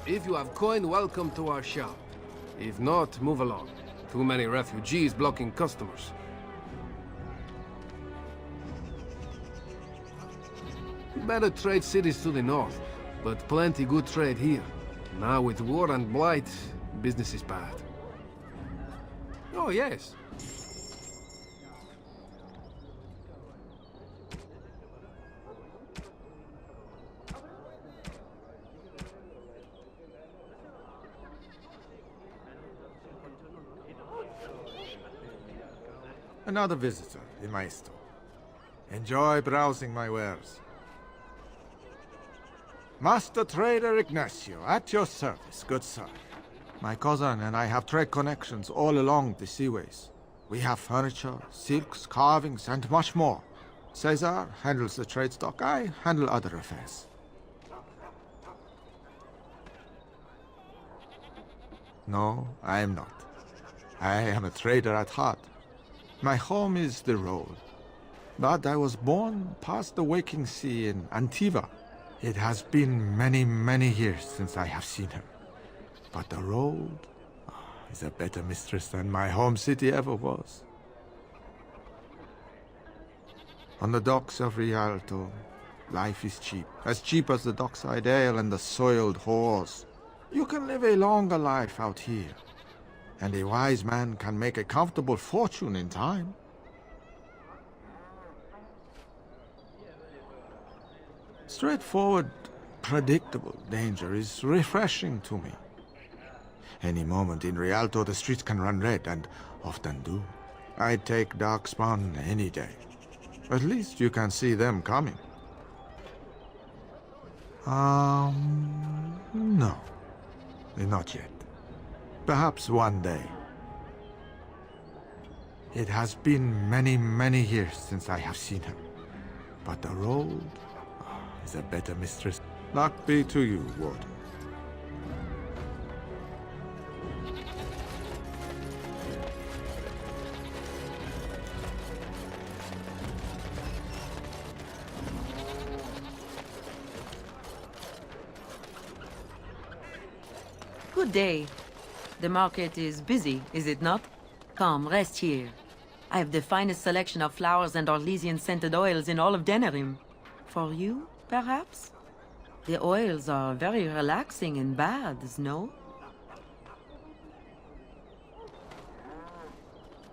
If you have coin, welcome to our shop. If not, move along. Too many refugees blocking customers. Better trade cities to the north, but plenty good trade here. Now with war and blight, business is bad. Oh yes. Another visitor in my store. Enjoy browsing my wares. Master Trader Ignacio, at your service, good sir. My cousin and I have trade connections all along the seaways. We have furniture, silks, carvings, and much more. Cesar handles the trade stock, I handle other affairs. No, I am not. I am a trader at heart. My home is the road. But I was born past the waking sea in Antiva. It has been many, many years since I have seen her. But the road is a better mistress than my home city ever was. On the docks of Rialto, life is cheap. As cheap as the dockside ale and the soiled whores. You can live a longer life out here. And a wise man can make a comfortable fortune in time. Straightforward, predictable danger is refreshing to me. Any moment in Rialto the streets can run red, and often do. I'd take Darkspawn any day. At least you can see them coming. No. Not yet. Perhaps one day. It has been many, many years since I have seen her. But the road is a better mistress. Luck be to you, Warden. Good day. The market is busy, is it not? Come, rest here. I have the finest selection of flowers and Orlesian-scented oils in all of Denerim. For you, perhaps? The oils are very relaxing in baths, no?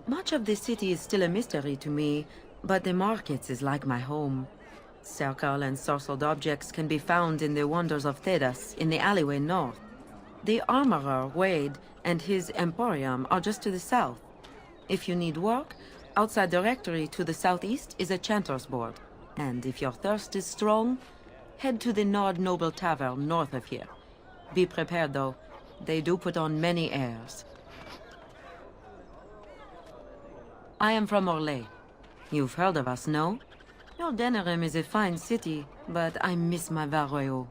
Much of the city is still a mystery to me, but the markets is like my home. Circle and sorcered objects can be found in the wonders of Thedas, in the alleyway north. The armorer, Wade, and his emporium are just to the south. If you need work, outside the rectory to the southeast is a chanter's board. And if your thirst is strong, head to the Nord Noble Tavern north of here. Be prepared, though. They do put on many airs. I am from Orlais. You've heard of us, no? Your Denerim is a fine city, but I miss my Varroyo.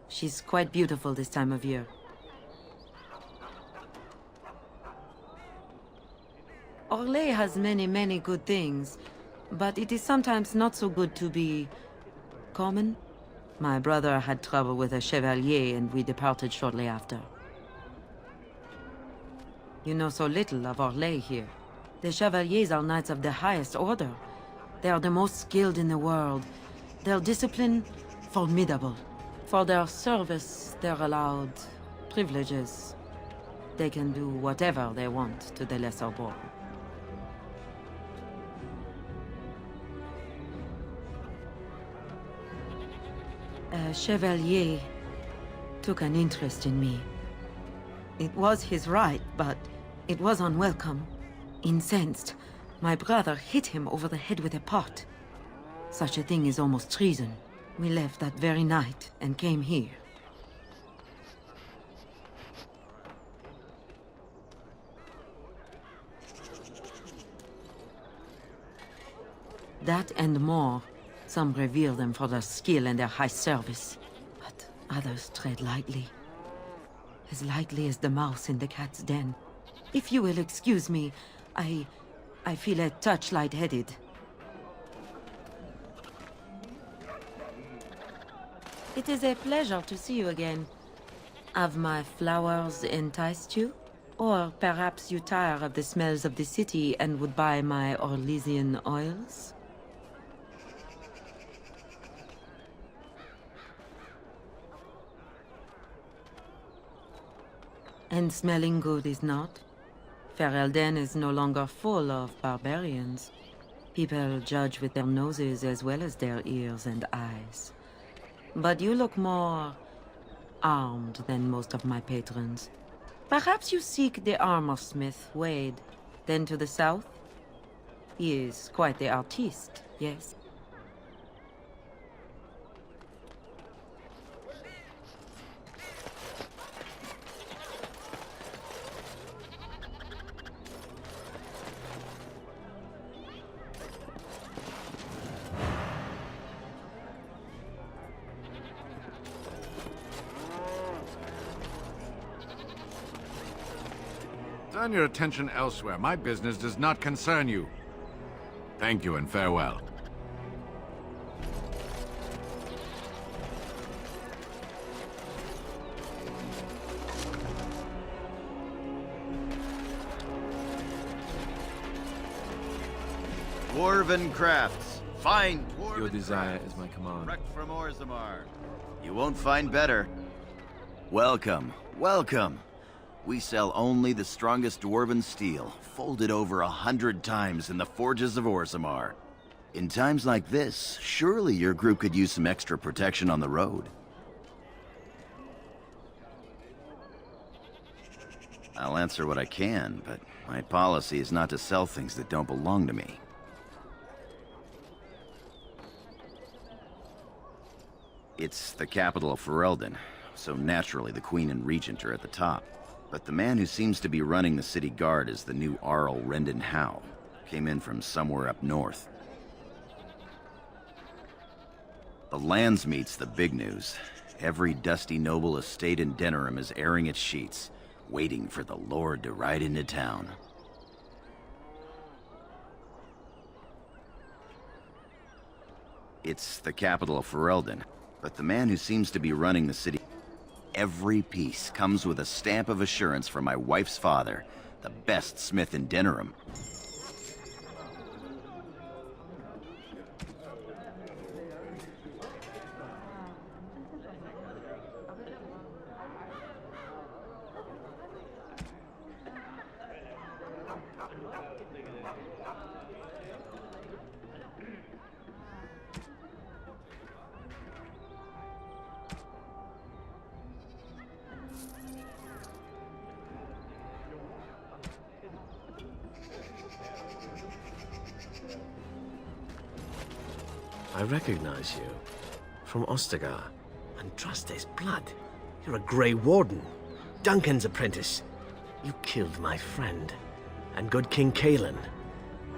She's quite beautiful this time of year. Orlais has many, many good things, but it is sometimes not so good to be common. My brother had trouble with a chevalier and we departed shortly after. You know so little of Orlais here. The chevaliers are knights of the highest order. They are the most skilled in the world. Their discipline, formidable. For their service, they're allowed privileges. They can do whatever they want to the lesser born. A chevalier took an interest in me. It was his right, but it was unwelcome. Incensed, my brother hit him over the head with a pot. Such a thing is almost treason. We left that very night and came here. That and more. Some revere them for their skill and their high service, but others tread lightly. As lightly as the mouse in the cat's den. If you will excuse me, I feel a touch lightheaded. It is a pleasure to see you again. Have my flowers enticed you? Or perhaps you tire of the smells of the city and would buy my Orlesian oils? And smelling good is not? Ferelden is no longer full of barbarians. People judge with their noses as well as their ears and eyes. But you look more armed than most of my patrons. Perhaps you seek the armorsmith, Wade. Then to the south? He is quite the artiste, yes? Turn your attention elsewhere. My business does not concern you. Thank you and farewell. Dwarven crafts. Fine dwarven Your desire crafts. is my command. Direct from Orzammar. You won't find better. Welcome, welcome. We sell only the strongest dwarven steel, folded over 100 times in the forges of Orzammar. In times like this, surely your group could use some extra protection on the road. I'll answer what I can, but my policy is not to sell things that don't belong to me. It's the capital of Ferelden, so naturally the Queen and Regent are at the top. But the man who seems to be running the city guard is the new Arl Rendon Howe. Came in from somewhere up north. The Landsmeet's the big news. Every dusty noble estate in Denerim is airing its sheets, waiting for the Lord to ride into town. It's the capital of Ferelden, but the man who seems to be running the city... Every piece comes with a stamp of assurance from my wife's father, the best smith in Denerim. I recognize you. From Ostagar. And trust his blood. You're a Grey Warden. Duncan's apprentice. You killed my friend. And good King Cailan.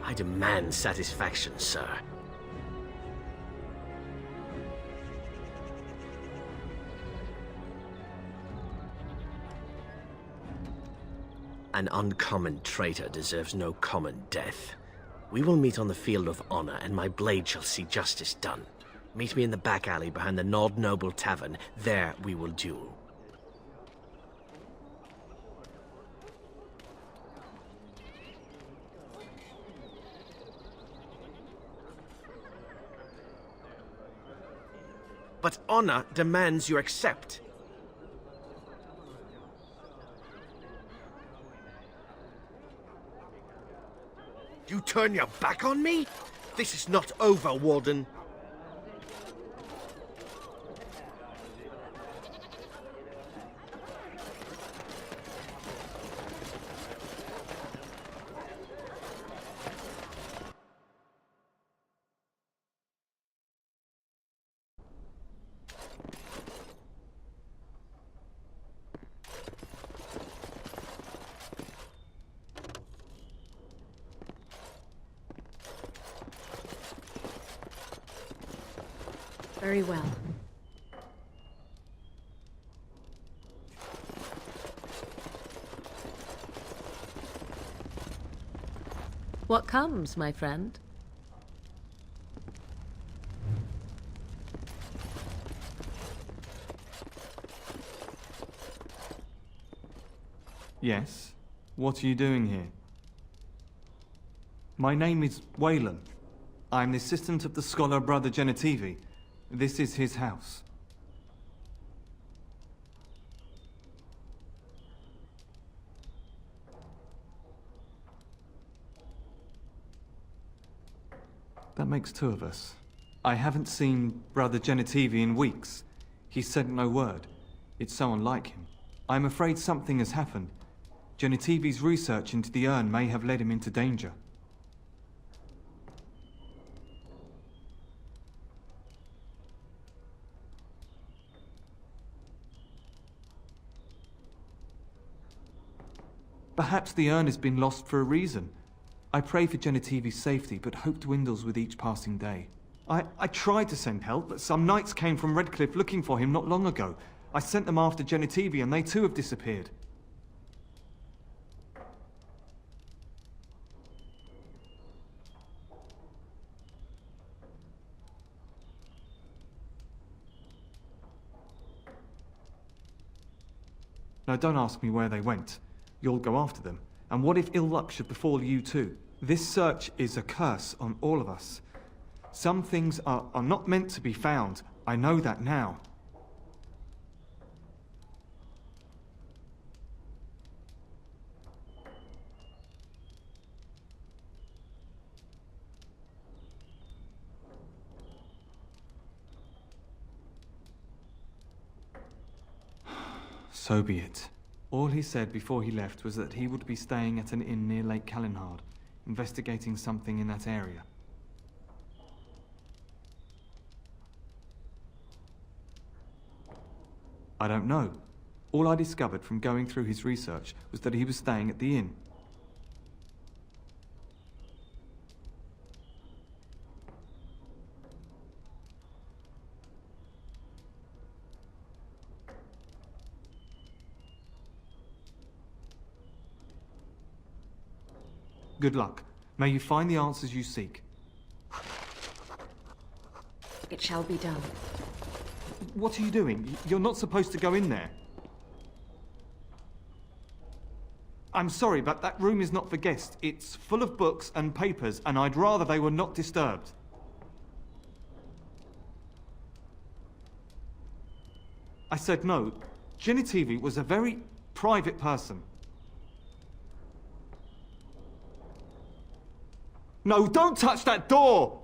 I demand satisfaction, sir. An uncommon traitor deserves no common death. We will meet on the field of honor, and my blade shall see justice done. Meet me in the back alley behind the Nod Noble Tavern. There we will duel. But honor demands you accept. You turn your back on me? This is not over, Warden. Very well. What comes, my friend? Yes? What are you doing here? My name is Wayland. I'm the assistant of the scholar Brother Genetivi. This is his house. That makes two of us. I haven't seen Brother Genetivi in weeks. He said no word. It's so unlike him. I'm afraid something has happened. Genetivi's research into the urn may have led him into danger. Perhaps the urn has been lost for a reason. I pray for Genetivi's safety, but hope dwindles with each passing day. I tried to send help, but some knights came from Redcliffe looking for him not long ago. I sent them after Genetivi, and they too have disappeared. Now don't ask me where they went. You'll go after them. And what if ill luck should befall you too? This search is a curse on all of us. Some things are not meant to be found. I know that now. So be it. All he said before he left was that he would be staying at an inn near Lake Calenhard, investigating something in that area. I don't know. All I discovered from going through his research was that he was staying at the inn. Good luck. May you find the answers you seek. It shall be done. What are you doing? You're not supposed to go in there. I'm sorry, but that room is not for guests. It's full of books and papers, and I'd rather they were not disturbed. I said no. Genetivi was a very private person. No, don't touch that door!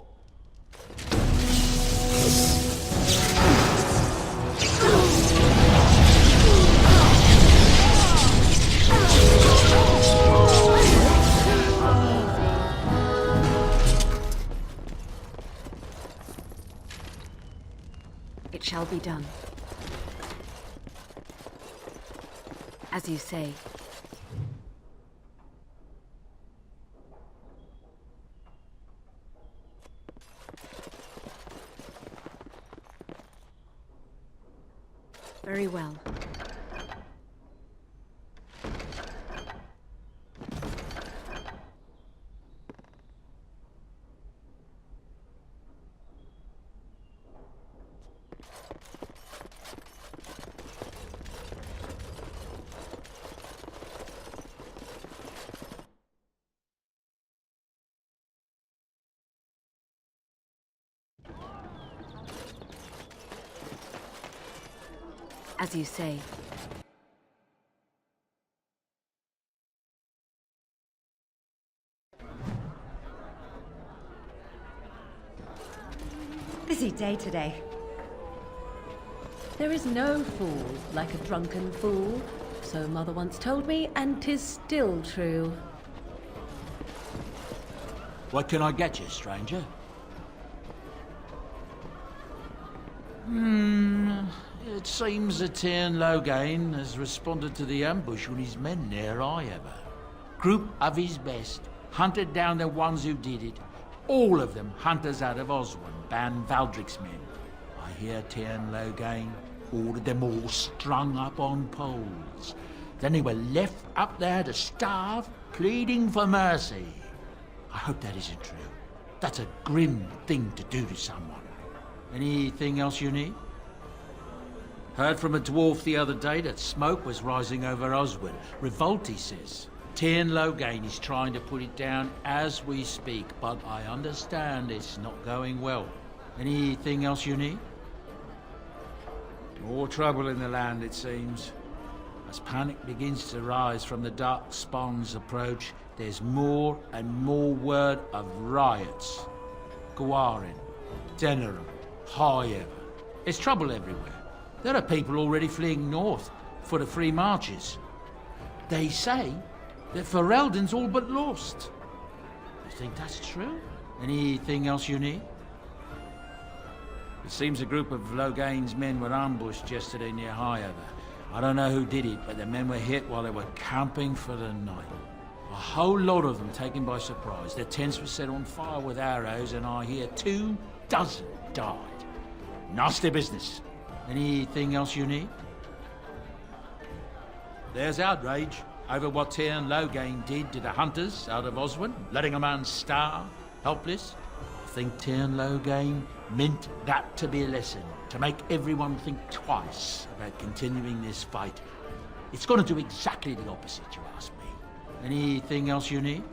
It shall be done. As you say. Very well. As you say. Busy day today. There is no fool like a drunken fool, so Mother once told me, and 'tis still true. What can I get you, stranger? It seems that Tyrn Loghain has responded to the ambush with his men near Ayabar. Group of his best, hunted down the ones who did it. All of them hunters out of Oswin, Ban Valdric's men. I hear Tyrn Loghain ordered them all strung up on poles. Then they were left up there to starve, pleading for mercy. I hope that isn't true. That's a grim thing to do to someone. Anything else you need? Heard from a dwarf the other day that smoke was rising over Oswin. Revolt, he says. Tyrn Loghain is trying to put it down as we speak, but I understand it's not going well. Anything else you need? More trouble in the land, it seems. As panic begins to rise from the dark spawn's approach, there's more and more word of riots. Gwarin, Denerim, Highever. There's trouble everywhere. There are people already fleeing north for the free marches. They say that Ferelden's all but lost. You think that's true? Anything else you need? It seems a group of Loghain's men were ambushed yesterday near Highever. I don't know who did it, but the men were hit while they were camping for the night. A whole lot of them taken by surprise. Their tents were set on fire with arrows, and I hear 24 died. Nasty business. Anything else you need? There's outrage over what Tyrn Loghain did to the hunters out of Oswin, letting a man starve, helpless. I think Tyrn Loghain meant that to be a lesson, to make everyone think twice about continuing this fight. It's going to do exactly the opposite, you ask me. Anything else you need?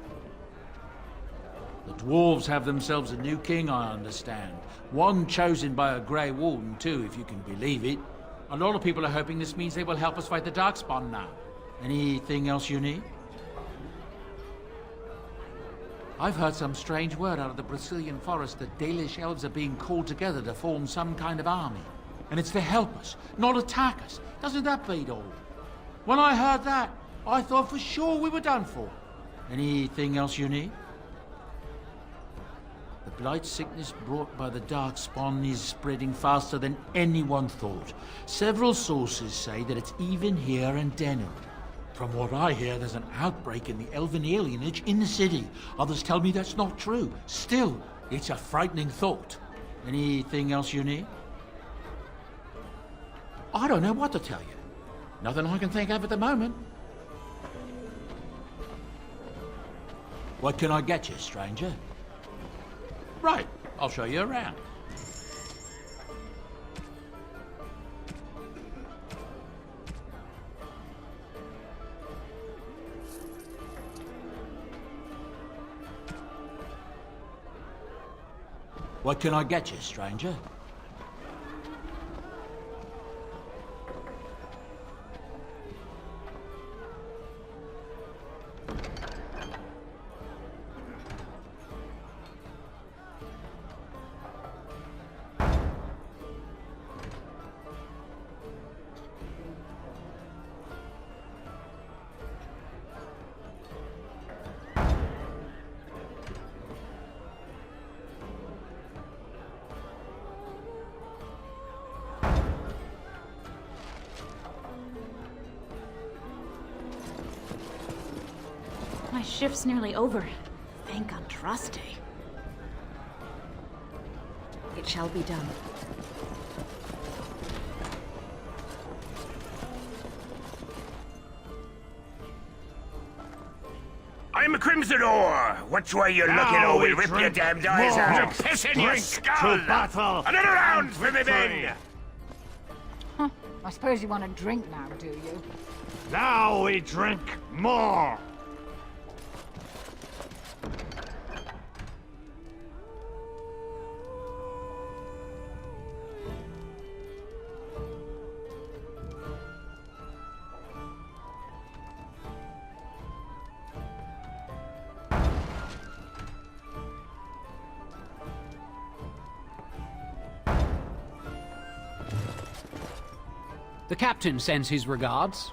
The dwarves have themselves a new king, I understand. One chosen by a Grey Warden, too, if you can believe it. A lot of people are hoping this means they will help us fight the Darkspawn now. Anything else you need? I've heard some strange word out of the Brazilian forest that Dalish elves are being called together to form some kind of army. And it's to help us, not attack us. Doesn't that beat all? When I heard that, I thought for sure we were done for. Anything else you need? The blight sickness brought by the Darkspawn is spreading faster than anyone thought. Several sources say that it's even here in Denerim. From what I hear, there's an outbreak in the elven alienage in the city. Others tell me that's not true. Still, it's a frightening thought. Anything else you need? I don't know what to tell you. Nothing I can think of at the moment. What can I get you, stranger? Right, I'll show you around. What can I get you, stranger? My shift's nearly over. Thank Andraste. It shall be done. I'm a Crimsonor! Which way you looking, or we'll rip your damned eyes out and piss in your skull! Another round for me, men! Huh. I suppose you want to drink now, do you? Now we drink more! The captain sends his regards.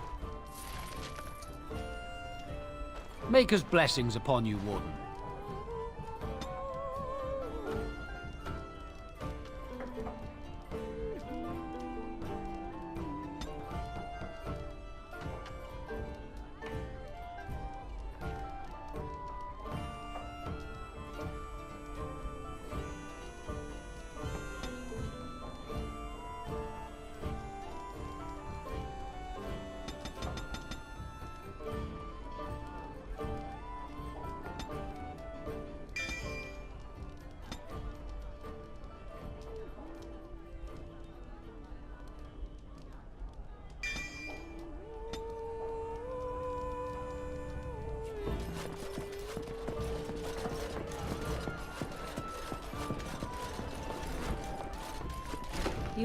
Maker's blessings upon you, Warden.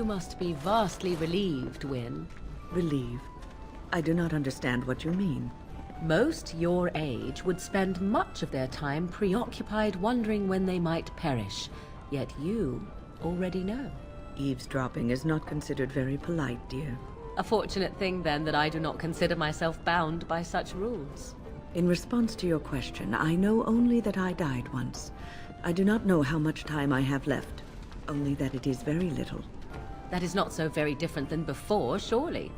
You must be vastly relieved, Wynne. Relieved? I do not understand what you mean. Most your age would spend much of their time preoccupied wondering when they might perish. Yet you already know. Eavesdropping is not considered very polite, dear. A fortunate thing, then, that I do not consider myself bound by such rules. In response to your question, I know only that I died once. I do not know how much time I have left, only that it is very little. That is not so very different than before, surely.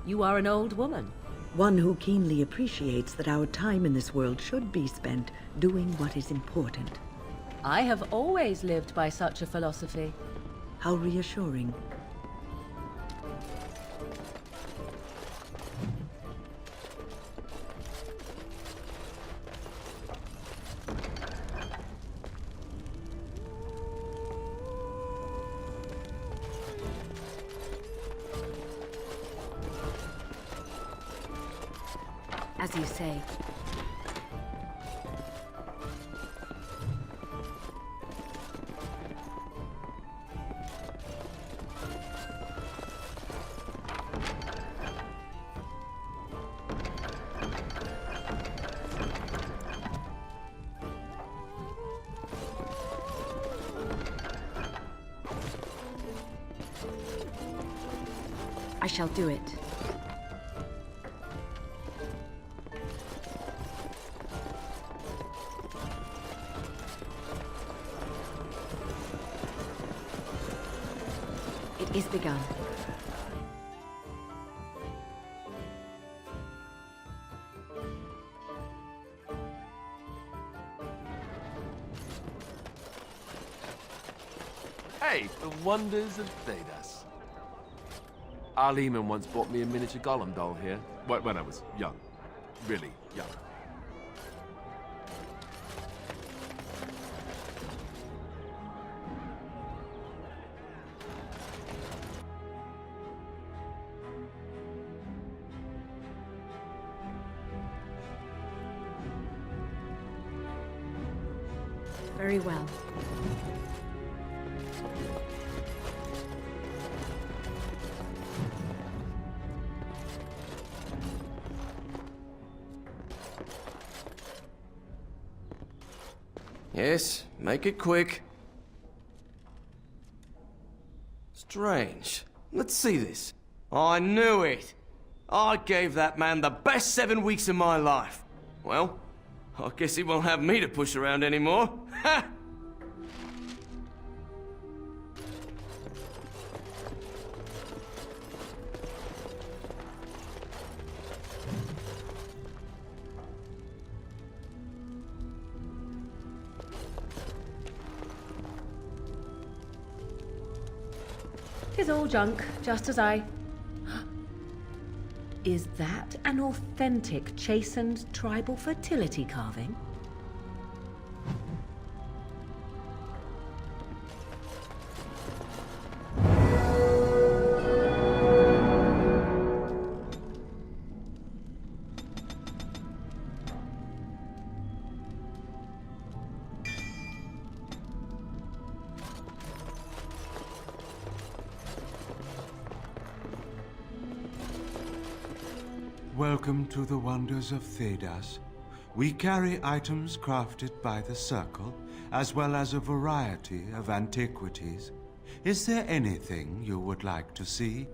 You are an old woman. One who keenly appreciates that our time in this world should be spent doing what is important. I have always lived by such a philosophy. How reassuring. As you say. I shall do it. It is begun. Hey, the wonders of Thedas. Our Lehman once bought me a miniature Gollum doll here, when I was young. Really young. Very well. Yes, make it quick. Strange. Let's see this. I knew it! I gave that man the best 7 weeks of my life. Well, I guess he won't have me to push around anymore. Ha! Tis all junk, just as I... Is that an authentic chastened tribal fertility carving? Welcome to the wonders of Thedas. We carry items crafted by the Circle, as well as a variety of antiquities. Is there anything you would like to see?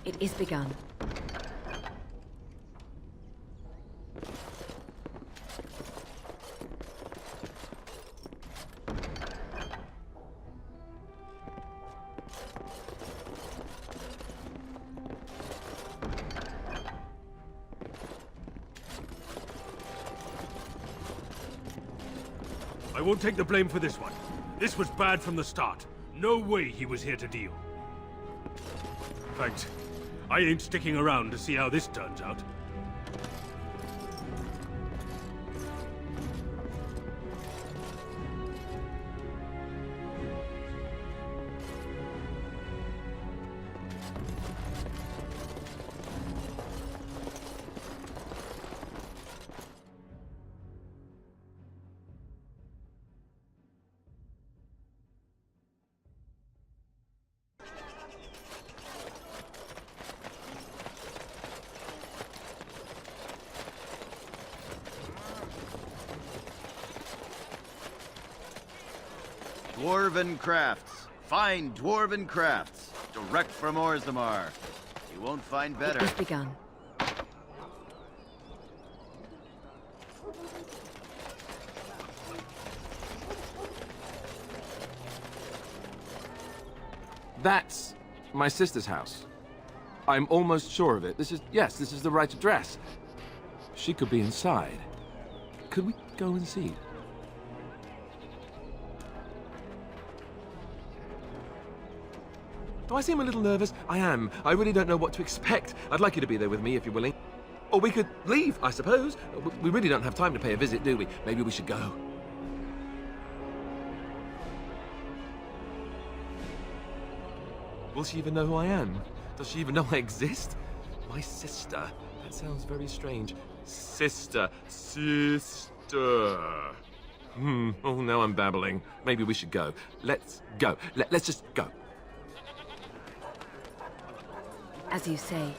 It is begun. I won't take the blame for this one. This was bad from the start. No way he was here to deal. In fact, I ain't sticking around to see how this turns out. Dwarven crafts. Fine dwarven crafts. Direct from Orzammar. You won't find better. It is begun. That's my sister's house. I'm almost sure of it. Yes, this is the right address. She could be inside. Could we go and see? Do I seem a little nervous? I am. I really don't know what to expect. I'd like you to be there with me if you're willing. Or we could leave, I suppose. We really don't have time to pay a visit, do we? Maybe we should go. Will she even know who I am? Does she even know I exist? My sister. That sounds very strange. Sister. Oh, now I'm babbling. Maybe we should go. Let's go. Let's just go. As you say,